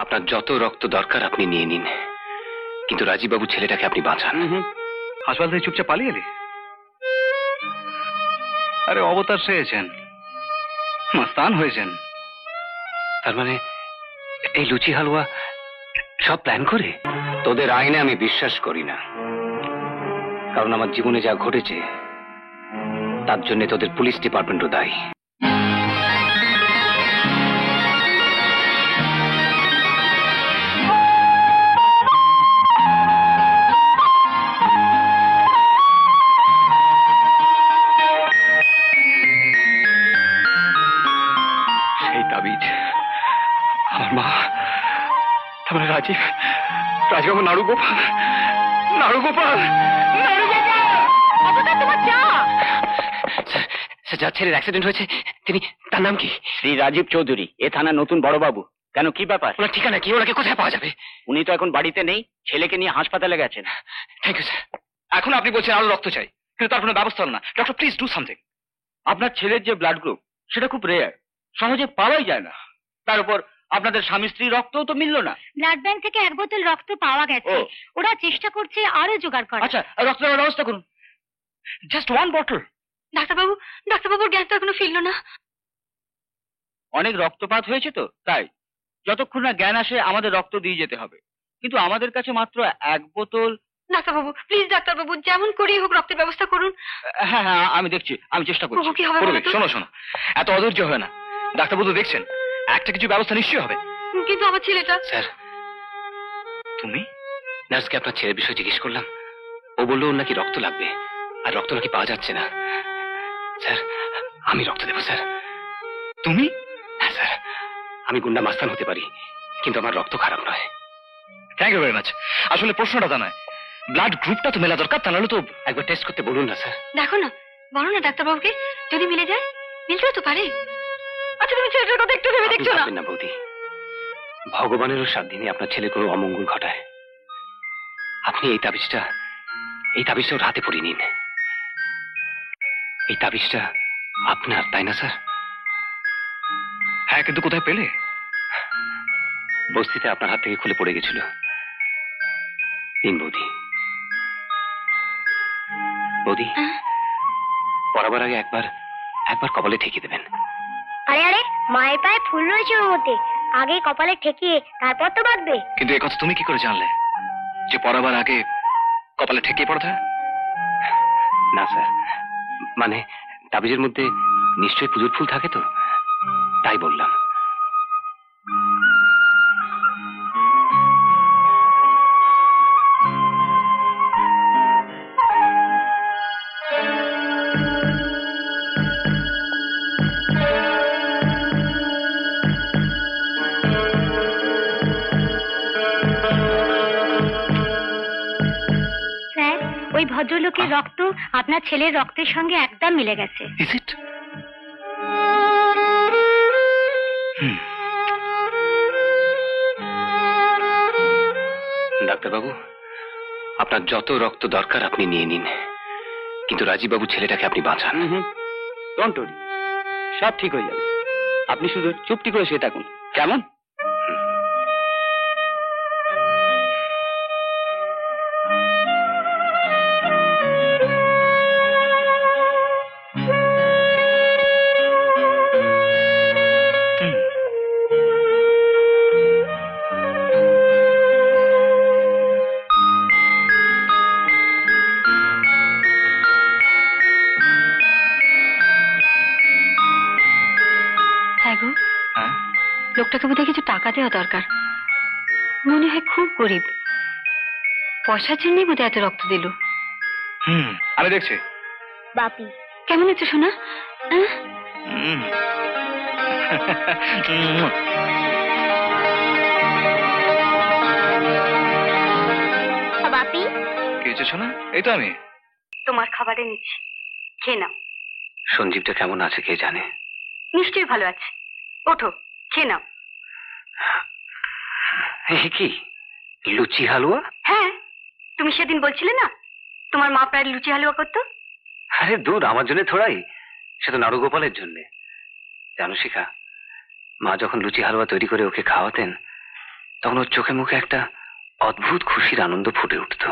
আপনার যত রক্ত দরকার আপনি নিয়ে নিন, কিন্তু রাজীব বাবু ছেলেটাকে আপনি বাঁচান। হাসপাতাল থেকে চুপচাপ পালিয়ে এলি? আরে অবতার সেয়েছেন, মাস্তান হয়েছেন। তার মানে এই লুচি হালুয়া সব প্ল্যান করে? তোদের আইনে আমি বিশ্বাস করি না, কারণ আমার জীবনে যা ঘটেছে তার জন্য তোদের পুলিশ ডিপার্টমেন্টও দায়ী। সেই তাবিজ আমার মা, তারপরে রাজীব, রাজীব, নাড়ুগোপাল, নাড়ুগোপাল, নাড়ুগোপাল। তোমার যা যার ছেলের অ্যাক্সিডেন্ট হয়েছে তিনি, তার নাম কি? শ্রী রাজীব চৌধুরী, এ থানা নতুন বড়বাবু। কেন, কি ব্যাপার? ওনার ঠিকানা কি? ওনাকে কোথায় পাওয়া যাবে? উনি তো এখন বাড়িতে নেই, ছেলেকে নিয়ে হাসপাতালে গেছেন। Thank you sir. এখন আপনি বলছেন আরো রক্ত চাই, কিন্তু তার কোনো ব্যবস্থা হল না। Doctor, please do something. আপনার ছেলের যে ব্লাড গ্রুপ সেটা খুব রেয়ার, সহজে পাওয়াই যায় না। তার উপর আপনাদের স্বামী স্ত্রীর রক্তও তো মিলল না। ব্লাড ব্যাংক থেকে 1 বোতল রক্ত পাওয়া গেছে, ওরা চেষ্টা করছে আরো জোগাড় করার। আচ্ছা, রক্ত দেওয়ার ব্যবস্থা করুন। Just 1 bottle. ডাক্তারবাবু, ডাক্তারবাবুর জ্ঞান তো এখনো ফিরল না। অনেক রক্তপাত হয়েছে তো তাই, যতক্ষণ না জ্ঞান আসে আমাদের রক্ত দিয়ে যেতে হবে, কিন্তু আমাদের কাছে মাত্র 1 বোতল। ডাক্তারবাবু প্লিজ, ডাক্তারবাবু যেমন করেই হোক রক্তের ব্যবস্থা করুন। হ্যাঁ হ্যাঁ, আমি দেখছি, আমি চেষ্টা করছি। কি হবে বলো তো? শোনো শোনো, এত অধৈর্য হয় না। ডাক্তারবাবু দেখছেন, একটা কিছু ব্যবস্থা নিশ্চয়ই হবে। কিন্তু আমার ছেলেটা। স্যার, তুমি? নার্সকে আপনার ছেলের বিষয়ে জিজ্ঞেস করলাম, ও বললো ওর নাকি রক্ত লাগবে, আর রক্ত নাকি পাওয়া যাচ্ছে না। স্যার, আমি রক্ত দেবো স্যার। তুমি? হ্যাঁ স্যার, আমি গুন্ডা মাস্তান হতে পারি, কিন্তু আমার রক্ত খারাপ নয়। Thank you very much. আসলে প্রশ্নটা তা নয়, ব্লাড গ্রুপটা তো মেলা দরকার, তা নাহলে তো। একবার টেস্ট করতে বলুন না স্যার। দেখো না, বলো না ডাক্তারবাবুকে, যদি মিলে যায়। মিলতেও তো পারে। আচ্ছা তুমি ছেলেটার কথা একটু ভেবে দেখছো না? না বৌদি, ভগবানেরও 7 দিনে আপনার ছেলে কোনো অমঙ্গল ঘটায়। আপনি এই তাবিজটা ওর হাতে পরিয়ে নিন। এই তাবিজটা আপনার, তাই না স্যার? হ্যাঁ, কিন্তু কোথায় পেলে? বস্তিতে আপনার হাত থেকে খুলে পড়ে গেছিল। নিন বৌদি। বৌদি, পড়াবার আগে একবার কপালে ঠেকিয়ে দেবেন। আরে আরে, মায়ের পায়ে ফুল রয়েছে ওর মধ্যে, আগে কপালে ঠেকিয়ে তারপর তো বাঁধবে। কিন্তু এই কথা তুমি কি করে জানলে যে পড়াবার আগে কপালে ঠেকিয়ে পড়তে হয়? না স্যার, মানে তাবিজের মধ্যে নিশ্চয়ই পুজোর ফুল থাকে তো, তাই বললাম। স্যার, ওই ভদ্রলোকের রক্ত আপনার ছেলের রক্তের সঙ্গে একদম মিলে গেছে। Is it? ডাক্তারবাবু, আপনার যত রক্ত দরকার আপনি নিয়ে নিন, কিন্তু রাজীব বাবু ছেলেটাকে আপনি বাঁচান। ডোন্ট ওয়ারি, সব ঠিক হয়ে যাবে। আপনি শুধু চুপটি করে শুয়ে থাকুন, কেমন? লোকটাকে বোধহয় কিছু টাকা দেওয়া দরকার, মনে হয় খুব গরিব, পয়সার জন্যই বোধহয় এত রক্ত দিল। আমি দেখছি। বাপি কেমন আছো সোনা? বাপি কি হয়েছে শোনা? এই তো আমি তোমার খাবারে নিচ্ছি, খেয়ে নাও। সঞ্জীবটা কেমন আছে কে জানে। নিশ্চয়ই ভালো আছে, ওঠো খেয়ে নাও। কি লুচি হালুয়া? হ্যাঁ, তুমি সেদিন বলছিলে না তোমার মা প্রায় লুচি হালুয়া করতো। আরে দূর, আমার জন্য থোড়াই, সে তো নাড়ুগোপালের জন্যে। জানো শিখা, মা যখন লুচি হালুয়া তৈরি করে ওকে খাওয়াতেন, তখন ওর চোখে মুখে একটা অদ্ভুত খুশির আনন্দ ফুটে উঠত।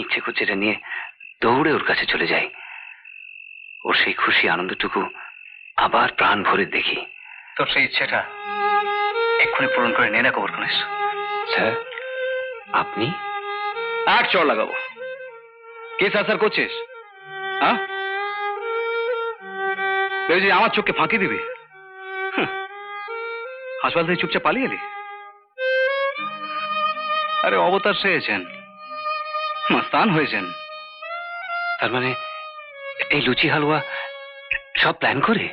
ইচ্ছে করছে এটা নিয়ে দৌড়ে ওর কাছে চলে যাই, ওর সেই খুশি আনন্দটুকু আবার প্রাণ ভরে দেখি। তোর সেই ইচ্ছেটা এক্ষুনি পূরণ করে নে না গোবর গণেশ। স্যার, আপনি? এক চড় লাগাবো। কে স্যার করছিস? হ্যাঁ, ভেবেছি আমার চোখকে ফাঁকি দিবি? হাসপাতাল থেকে চুপচাপ পালিয়ে এলি? আরে অবতার সেয়েছেন, মাস্তান হয়েছেন। তার মানে এই লুচি হালুয়া সব প্ল্যান করে?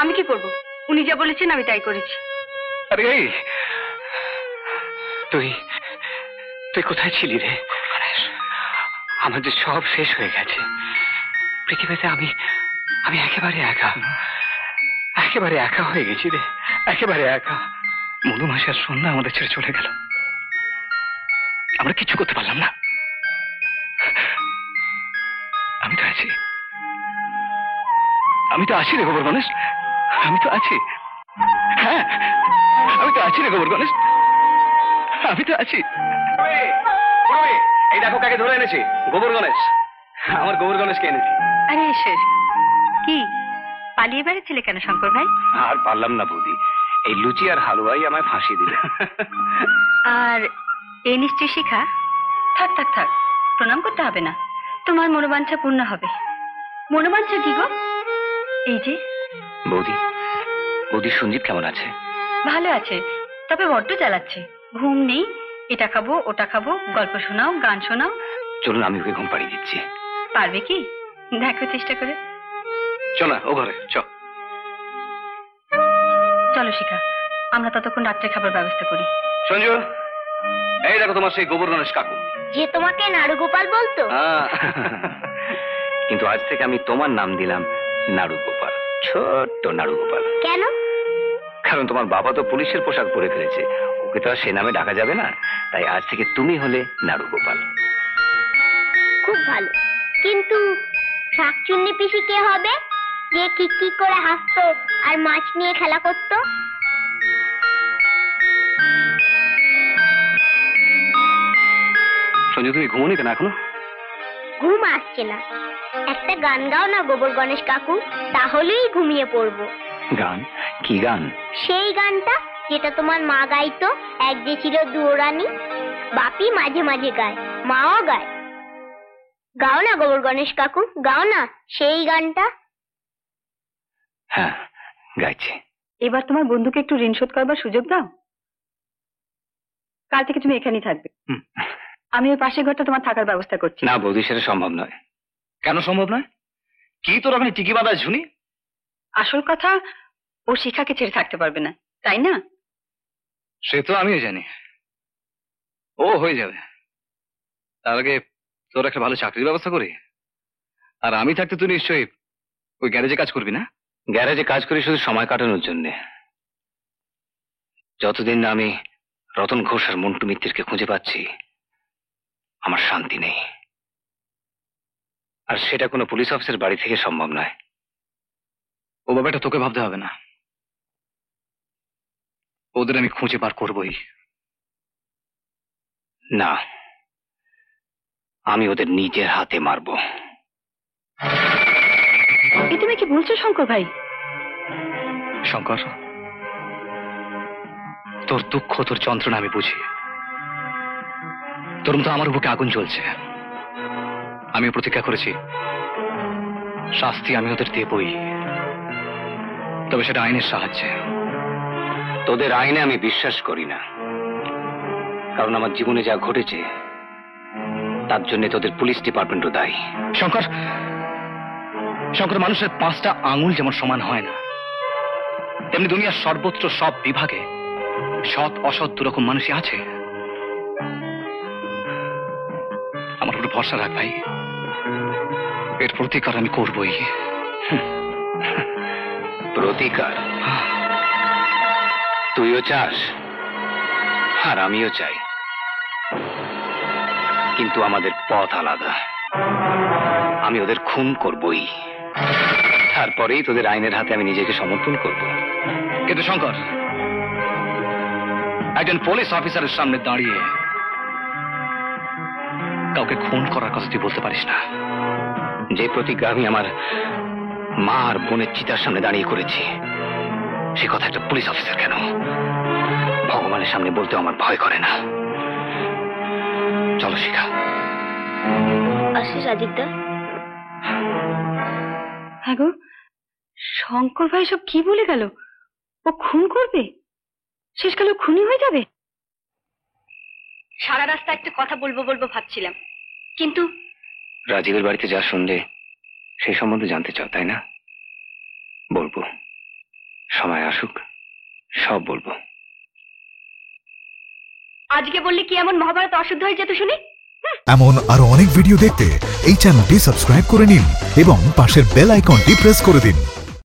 আমি কি করব? উনি যা বলেছেন আমি তাই করেছি। আরে এই তুই তুই কোথায় ছিলি রে? আমাদের সব শেষ হয়ে গেছে পৃথিবীতে। আমি আমি একেবারে একা, একেবারে একা হয়ে গেছি রে, একেবারে একা। মধুমাসি আর সন্ধ্যা আমাদের ছেড়ে চলে গেল, আমরা কিছু করতে পারলাম না। আমি তো আছি, আমি তো আছি রে গোবর গণেশ, আমি তো আছি। হ্যাঁ, আমি তো আছি রে গোবর গণেশ, আমি তো আছি। এই দেখো কাকে ধরে এনেছি, গোবর গণেশ। আমার গোবর গণেশকে এনেছি। আরে ঈশ্বর, কি পালিয়ে বেড়াচ্ছিলে কেন শঙ্কর ভাই? আর পারলাম না বৌদি, এই লুচি আর হালুয়াই আমায় ফাঁসি দিল। আর এই নিশ্চয় শিখা। থাক থাক থাক, প্রণাম করতে হবে না, তোমার মনোবাঞ্ছা পূর্ণ হবে। মনোবাঞ্ছা কি গো? এই যে বৌদি, বৌদি সঞ্জীব কেমন আছে? ভালো আছে, তবে বড্ড জ্বালাচ্ছে। ঘুম নেই, এটা খাবো ওটা খাবো, গল্প শোনাও, গান শোনাও। চলুন আমি ওকে ঘুম পাড়িয়ে দিচ্ছি। পারবে কি? দেখো চেষ্টা করে। চল না ও ঘরে, চল। চলো শিখা, আমরা ততক্ষণ রাত্রে খাবার ব্যবস্থা করি। সঞ্জু, এই দেখো তোমার সেই গোবর গণেশ কাকু। যে তোমাকে নাড়ুগোপাল বলতো? কিন্তু আজ থেকে আমি তোমার নাম দিলাম নাড়ু গোপাল, ছোট্ট নাড়ু গোপাল। কেন? কারণ তোমার বাবা তো পুলিশের পোশাক পরে ফেলেছে, ওকে তো আর সে নামে ডাকা যাবে না, তাই আজ থেকে তুমি হলে নাড়ু গোপাল। খুব ভালো, কিন্তু শাকচুন্নি পিসি কে হবে, যে কি করে হাসতো আর মাছ নিয়ে খেলা করতো? সঞ্জু, তুমি ঘুমোনি কেন এখনো? ঘুম আসছে না, একটা গান গাও না গোবর গণেশ কাকু, তাহলেই ঘুমিয়ে পড়বো। গান? কি গান? সেই গানটা যেটা তোমার মা গাইতো, এক যে ছিল দুয়োরানী। বাপি মাঝে মাঝে গায়, মাও গায়। গাও না গোবর গণেশ কাকু, গাও না সেই গানটা। হ্যাঁ, গাইছি। এবার তোমার বন্ধুকে একটু ঋণ শোধ করবার সুযোগ দাও। কাল থেকে তুমি এখানেই থাকবে, আমি ওই পাশের ঘরটা তোমার থাকার ব্যবস্থা করছি। না বৌদি, সেটা সম্ভব নয়। কেন সম্ভব নয়? কি তোর ওখানে টিকি বাঁধা ঝুনি? আসল কথা, ও শিখাকে ছেড়ে থাকতে পারবে না, তাই না? সে তো আমিও জানি, ও হয়ে যাবে। তার আগে তোর একটা ভালো চাকরির ব্যবস্থা করি। আর আমি থাকতে তুই নিশ্চয়ই ওই গ্যারেজে কাজ করবি না? গ্যারেজে কাজ করি শুধু সময় কাটানোর জন্যে। যতদিন না আমি রতন ঘোষ আর মন্টু মিত্তিরকে খুঁজে পাচ্ছি, আমার শান্তি নেই। আর সেটা কোনো পুলিশ অফিসার বাড়ি থেকে সম্ভব নয়। ও ব্যাপারটা তোকে ভাবতে হবে না, ওদের আমি খুঁজে বার করবই। না, আমি ওদের নিজের হাতে মারবো। এ তুমি কি বলছো শঙ্কর ভাই? শঙ্কর, তোর দুঃখ তোর যন্ত্রণা আমি বুঝি। তোর মতো আমার বুকে আগুন জ্বলছে। আমিও প্রতিজ্ঞা করেছি, শাস্তি আমি ওদের দেবই, তবে সেটা আইনের সাহায্যে। তোদের আইনে আমি বিশ্বাস করি না, কারণ আমার জীবনে যা ঘটেছে তার জন্য তোদের পুলিশ ডিপার্টমেন্টও দায়ী। শঙ্কর, শঙ্কর, মানুষের 5টা আঙুল যেমন সমান হয় না, তেমনি দুনিয়ার সর্বত্র সব বিভাগে সৎ অসৎ দুরকম মানুষই আছে। আমার উপর ভরসা রাখ ভাই, এর প্রতিকার আমি করবই। প্রতিকার তুইও চাস আর আমিও চাই, কিন্তু আমাদের পথ আলাদা। আমি ওদের খুন করবই, তারপরেই তোদের আইনের হাতে আমি নিজেকে সমর্পণ করব। কিন্তু শঙ্কর, একজন পুলিশ অফিসারের সামনে দাঁড়িয়ে কাউকে খুন করার কথা তুই বলতে পারিস না? যে প্রতিজ্ঞা আমি আমার মা আর বোনের চিতার সামনে দাঁড়িয়ে করেছি, সে কথা একটা পুলিশ অফিসার কেন ভগবানের সামনে বলতেও আমার ভয় করে না। চলো শিখা। আসিস রাজীবদা। হ্যাঁ গো, শঙ্কর ভাই সব কি বলে গেল? ও খুন করবে? শেষকালে ও খুনি হয়ে যাবে? সারা রাস্তা একটা কথা বলবো বলবো ভাবছিলাম, কিন্তু রাজীবের বাড়িতে যা শুনলে সেই সম্বন্ধে জানতে চাও, তাই না? বলবো, সময় আসুক সব বলবো। আজকে বললে কি এমন মহাভারত অশুদ্ধ হয়ে যেত শুনি? এমন আরো অনেক ভিডিও দেখতে এই চ্যানেলটি সাবস্ক্রাইব করে নিন এবং পাশের বেল আইকনটি প্রেস করে দিন।